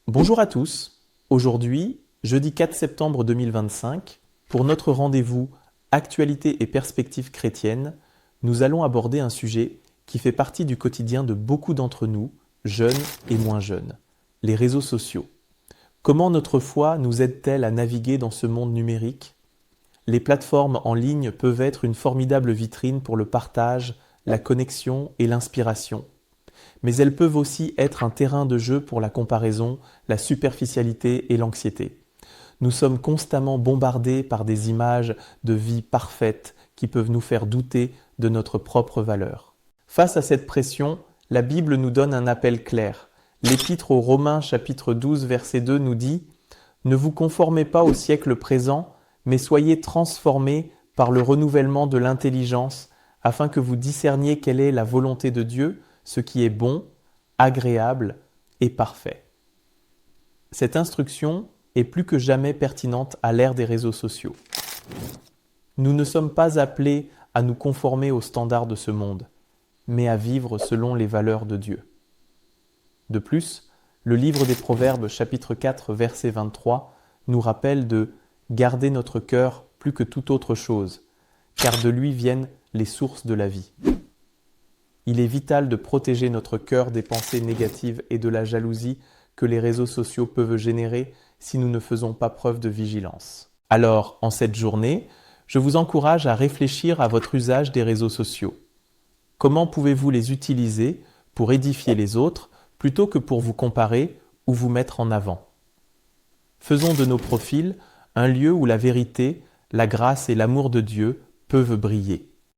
Bonjour à tous. Aujourd'hui, jeudi 4 septembre 2025, pour notre rendez-vous Actualité et perspectives chrétiennes, nous allons aborder un sujet qui fait partie du quotidien de beaucoup d'entre nous, jeunes et moins jeunes, les réseaux sociaux. Comment notre foi nous aide-t-elle à naviguer dans ce monde numérique? Les plateformes en ligne peuvent être une formidable vitrine pour le partage, la connexion et l'inspiration. Mais elles peuvent aussi être un terrain de jeu pour la comparaison, la superficialité et l'anxiété. Nous sommes constamment bombardés par des images de vie parfaite qui peuvent nous faire douter de notre propre valeur. Face à cette pression, la Bible nous donne un appel clair. L'Épître aux Romains chapitre 12 verset 2 nous dit « Ne vous conformez pas au siècle présent, mais soyez transformés par le renouvellement de l'intelligence, afin que vous discerniez quelle est la volonté de Dieu, ce qui est bon, agréable et parfait. » Cette instruction est plus que jamais pertinente à l'ère des réseaux sociaux. Nous ne sommes pas appelés à nous conformer aux standards de ce monde, mais à vivre selon les valeurs de Dieu. De plus, le livre des Proverbes chapitre 4 verset 23 nous rappelle de « garder notre cœur plus que toute autre chose, car de lui viennent les sources de la vie ». Il est vital de protéger notre cœur des pensées négatives et de la jalousie que les réseaux sociaux peuvent générer si nous ne faisons pas preuve de vigilance. Alors, en cette journée, je vous encourage à réfléchir à votre usage des réseaux sociaux. Comment pouvez-vous les utiliser pour édifier les autres plutôt que pour vous comparer ou vous mettre en avant? Faisons de nos profils un lieu où la vérité, la grâce et l'amour de Dieu peuvent briller.